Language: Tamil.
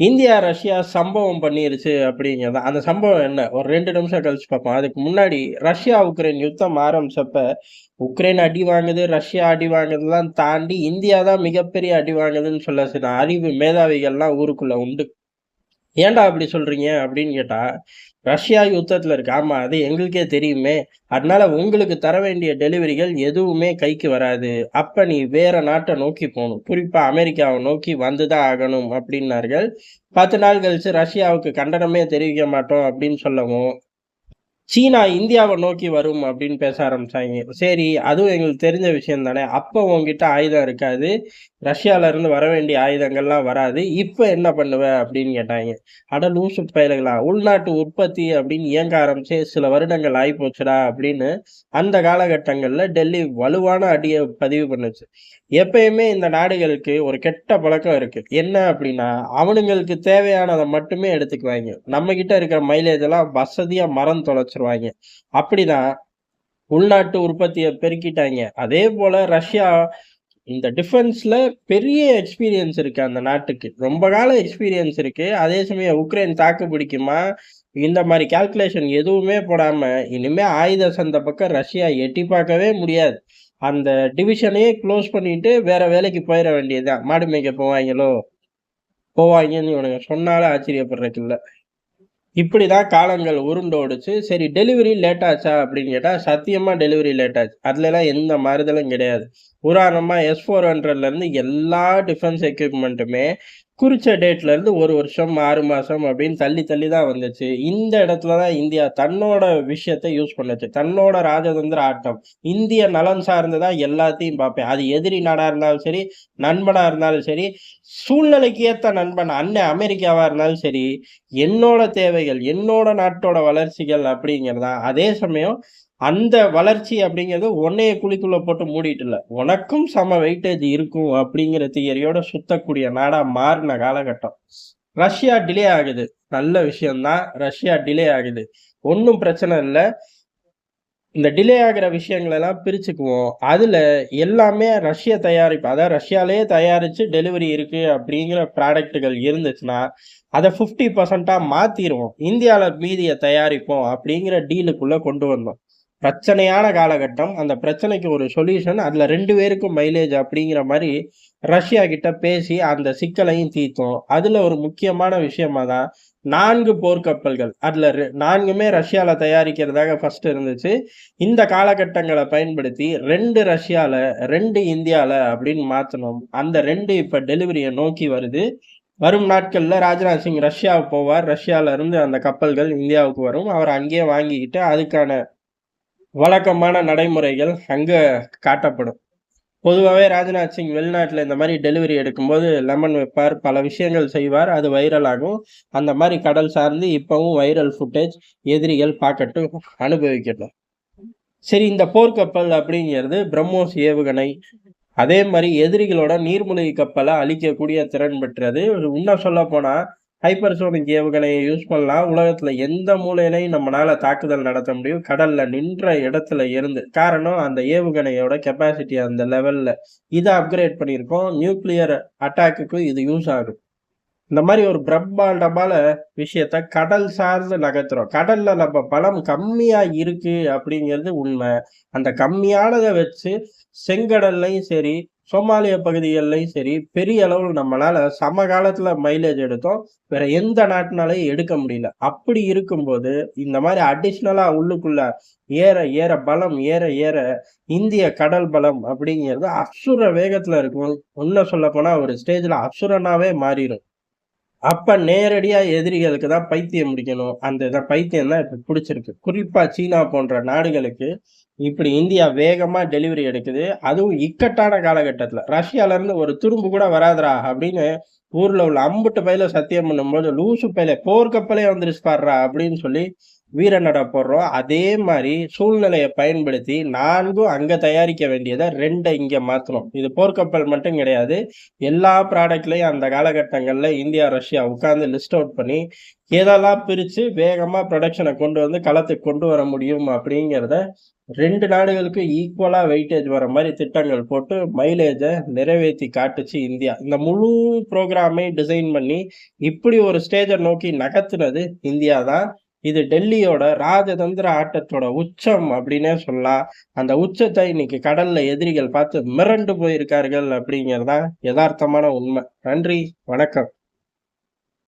இந்தியா, ரஷ்யா சம்பவம் பண்ணிருச்சு அப்படிங்கிறது. அந்த சம்பவம் என்ன? ஒரு 2 நிமிஷம் கழிச்சு பார்ப்போம். அதுக்கு முன்னாடி ரஷ்யா, உக்ரைன் யுத்தம் ஆரம்பிச்சப்ப, உக்ரைன் அடி வாங்குது, ரஷ்யா அடி வாங்குதெல்லாம் தாண்டி இந்தியா தான் மிகப்பெரிய அடி வாங்குதுன்னு சொல்ல சில அறிவு மேதாவிகள்லாம் ஊருக்குள்ள உண்டு. ஏன்டா அப்படி சொல்றீங்க? அப்படின்னு கேட்டா, ரஷ்யா யுத்தத்துல இருக்கு. ஆமா, அது எங்களுக்கே தெரியுமே. அதனால உங்களுக்கு தர வேண்டிய டெலிவரிகள் எதுவுமே கைக்கு வராது. அப்ப நீ வேற நாட்ட நோக்கி போணும். குறிப்பா அமெரிக்காவ நோக்கி வந்து தான் ஆகணும் அப்படின்னார்கள். 10 நாள் கழிச்சு ரஷ்யாவுக்கு கண்டனமே தெரிவிக்க மாட்டோம் அப்படின்னு சொல்லவும், சீனா இந்தியாவ நோக்கி வரும் அப்படின்னு பேச ஆரம்பிச்சாய்ங்க. சரி, அதுவும் எங்களுக்கு தெரிஞ்ச விஷயம் தானே. அப்ப உன்கிட்ட ஆயுதம் இருக்காது. ரஷ்யால இருந்து வர வேண்டிய ஆயுதங்கள்லாம் வராது. இப்ப என்ன பண்ணுவ? அப்படின்னு கேட்டாய்ங்க. அட லூசு பயலுகளா! உள்நாட்டு உற்பத்தி அப்படின்னு இயங்க ஆரம்பிச்சு சில வருடங்கள் ஆயிப்போச்சுடா அப்படின்னு அந்த காலகட்டங்கள்ல டெல்லி வலுவான அடிய பதிவு பண்ணுச்சு. எப்பயுமே இந்த நாடுகளுக்கு ஒரு கெட்ட பழக்கம் இருக்கு. என்ன அப்படின்னா, அவனுங்களுக்கு தேவையானத மட்டுமே எடுத்துக்குவாய்ங்க. நம்மகிட்ட இருக்கிற மைலேஜ் எல்லாம் வசதியா மறந்து தொலைச்சுருவாய்ங்க. அப்படிதான் உள்நாட்டு உற்பத்திய பெருக்கிட்டாய்ங்க. அதேபோல ரஷ்யா இந்த டிஃபென்ஸ்ல பெரிய எக்ஸ்பீரியன்ஸ் இருக்கு அந்த நாட்டுக்கு. ரொம்ப கால எக்ஸ்பீரியன்ஸ் இருக்கு. அதே சமயம் உக்ரைன் தாக்கு பிடிக்குமா? இந்த மாரி கால்குலேஷன் எதுவுமே போடாம, இனிமே ஆயுத சந்த பக்கம் ரஷ்யா எட்டி பார்க்கவே முடியாது. அந்த டிவிஷனையே குளோஸ் பண்ணிட்டு வேற வேலைக்கு போயிற வேண்டியது தான். மாடு மேய்க்க போவாய்ங்களோ? போவாய்ங்கன்னு இவனுங்க சொன்னாலே ஆச்சரியப்படுறதுக்கு இல்ல. இப்படிதான் காலங்கள் உருண்டோடுச்சு. சரி, டெலிவரி லேட் ஆச்சா? அப்படின்னு கேட்டா, சத்தியமா டெலிவரி லேட் ஆச்சு. அதுலலாம் எந்த மாறுதலும் கிடையாது. உதாரணமா S-400லேருந்து எல்லா டிஃபென்ஸ் எக்யூப்மெண்ட்டுமே குறிச்ச டேட்லேருந்து 1 வருஷம், 6 மாசம் அப்படின்னு தள்ளி தள்ளி தான் வந்துச்சு. இந்த இடத்துல தான் இந்தியா தன்னோட விஷயத்த யூஸ் பண்ணுச்சு. தன்னோட ராஜதந்திர ஆட்டம். இந்திய நலன் சார்ந்து தான் எல்லாத்தையும் பார்ப்பேன். அது எதிரி நாடா இருந்தாலும் சரி, நண்பனா இருந்தாலும் சரி, சூழ்நிலைக்கு ஏத்த நண்பன் அண்ணன் அமெரிக்காவா இருந்தாலும் சரி, என்னோட தேவைகள், என்னோட நாட்டோட வளர்ச்சிகள் அப்படிங்கிறதான். அதே சமயம் அந்த வளர்ச்சி அப்படிங்கிறது உன்னைய குழிக்குள்ள போட்டு மூடிட்டு இல்ல. உனக்கும் சம வெயிட்டேஜ் இருக்கும் அப்படிங்கிற தியரியோட சுத்தக்கூடிய நாடா மாறின காலகட்டம். ரஷ்யா டிலே ஆகுது. நல்ல விஷயம் தான். ரஷ்யா டிலே ஆகுது. ஒண்ணும் பிரச்சனை இல்ல. இந்த டிலே ஆகுற விஷயங்கள எல்லாம் பிரிச்சுக்குவோம். அதுல எல்லாமே ரஷ்ய தயாரிப்பு. அதாவது ரஷ்யாலயே தயாரிச்சு டெலிவரி இருக்கு அப்படிங்கிற ப்ராடக்ட்டுகள் இருந்துச்சுன்னா, அத 50%ஆ மாத்திருவோம். இந்தியால மீதிய தயாரிப்போம் அப்படிங்கிற டீலுக்குள்ள கொண்டு வந்தோம். பிரச்சனையான காலகட்டம். அந்த பிரச்சனைக்கு ஒரு சொல்யூஷன். அதுல 2 பேருக்கும் மைலேஜ் அப்படிங்கிற மாரி ரஷ்யா கிட்ட பேசி அந்த சிக்கலையும் தீர்த்தோம். அதுல ஒரு முக்கியமான விஷயமா தான் 4 போர்க்கப்பல்கள். அதுல 4மே ரஷ்யால தயாரிக்கிறதாக ஃபர்ஸ்ட் இருந்துச்சு. இந்த காலகட்டங்கள பயன்படுத்தி 2 ரஷ்யால, 2 இந்தியால அப்படின்னு மாத்துனோம். அந்த 2 இப்ப டெலிவரிய நோக்கி வருது. வரும் நாட்கள்ல ராஜ்நாத் சிங் ரஷ்யா போவார். ரஷ்யால இருந்து அந்த கப்பல்கள் இந்தியாவுக்கு வரும். அவர் அங்கேயே வாங்கிக்கிட்டு அதுக்கான வழக்கமான நடைமுறைகள் அங்க காட்டப்படும். பொதுவாவே ராஜ்நாத் சிங் வெளிநாட்டுல இந்த மாரி டெலிவரி எடுக்கும்போது லெமன் வைப்பார். பல விஷயங்கள் செய்வார். அது வைரல் ஆகும். அந்த மாரி கடல் சார்ந்து இப்பவும் வைரல் ஃபுட்டேஜ் எதிரிகள் பார்க்கட்டும், அனுபவிக்கட்டும். சரி, இந்த போர்க்கப்பல் அப்படிங்கிறது பிரம்மோஸ் ஏவுகணை. அதே மாரி எதிரிகளோட நீர்மூழ்கி கப்பல அழிக்கக்கூடிய திறன் பெற்றது. இன்னும் சொல்லப்போனா, ஹைப்பர்சோனிக் ஏவுகணைய யூஸ் பண்ணலாம். உலகத்துல எந்த மூலையிலயும் நம்மனால தாக்குதல் நடத்த முடியும். கடல்ல நின்ற இடத்துல இருந்து. காரணம் அந்த ஏவுகணையோட கெப்பாசிட்டி அந்த லெவல்ல. இத அப்கிரேட் பண்ணியிருக்கோம். நியூக்ளியர் அட்டாக்குக்கு இது யூஸ் ஆகும். இந்த மாரி ஒரு பிரம்மாண்டமான விஷயத்த கடல் சார்ந்து நகர்த்துறோம். கடல்ல நம்ம பலம் கம்மியா இருக்கு அப்படிங்கிறது உண்ம. அந்த கம்மியானத வச்சு செங்கடல்லையும் சரி, சோமாலிய பகுதிகள்லயும் சரி, பெரிய அளவுல நம்மளால சமகாலத்துல மைலேஜ் எடுத்தோம். வேற எந்த நாட்டுனாலயும் எடுக்க முடியல. அப்படி இருக்கும்போது, இந்த மாரி அடிஷனலா உள்ளுக்குள்ள ஏற ஏற பலம் ஏற ஏற இந்திய கடல் பலம் அப்படிங்கிறது அசுர வேகத்துல இருக்கும். இன்னும் சொல்லப்போனா ஒரு ஸ்டேஜ்ல அசுரனாவே மாறிரும். அப்ப நேரடியா எதிரிகளுக்கு தான் பைத்தியம் முடிக்கணும். அந்த பைத்தியம் தான் இப்ப புடிச்சிருக்கு. குறிப்பா சீனா போன்ற நாடுகளுக்கு இப்படி இந்தியா வேகமா டெலிவரி எடுக்குது. அதுவும் இக்கட்டான காலகட்டத்துல. ரஷ்யால இருந்து ஒரு துரும்பு கூட வராதுடா அப்படின்னு ஊர்ல உள்ள அம்புட்டு பயலும் சத்தியம் பண்ணும்போது, லூசு பயலே போர்க்கப்பலே வந்துருச்சு பார்றா அப்படின்னு சொல்லி வீர போடுறோம். அதே மாரி சூழ்நிலைய பயன்படுத்தி 4ம் அங்க தயாரிக்க வேண்டியத 2 இங்க மாத்துனோம். இது போர்க்கப்பல் மட்டும் கிடையாது. எல்லா ப்ராடக்ட்லயும் அந்த காலகட்டங்கள்ல இந்தியா, ரஷ்யா உட்கார்ந்து லிஸ்ட் அவுட் பண்ணி, எதெல்லாம் பிரிச்சு வேகமா புரொடக்ஷன கொண்டு வந்து களத்துக்கு கொண்டு வர முடியும் அப்படிங்கிறத 2 நாடுகளுக்கும் ஈக்குவலா வெயிட்டேஜ் வர மாரி திட்டங்கள் போட்டு மைலேஜ நிறைவேத்தி காட்டுச்சு இந்தியா. இந்த முழு புரோகிராமையும் டிசைன் பண்ணி, இப்படி ஒரு ஸ்டேஜ நோக்கி நகர்த்துனது இந்தியா தான். இது டெல்லியோட ராஜதந்திர ஆட்டத்தோட உச்சம் அப்படின்னே சொல்லலாம். அந்த உச்சத்தை இன்னைக்கு கடல்ல எதிரிகள் பார்த்து மிரண்டு போயிருக்கார்கள் அப்படிங்கிறது தான் எதார்த்தமான உண்மை. நன்றி, வணக்கம்.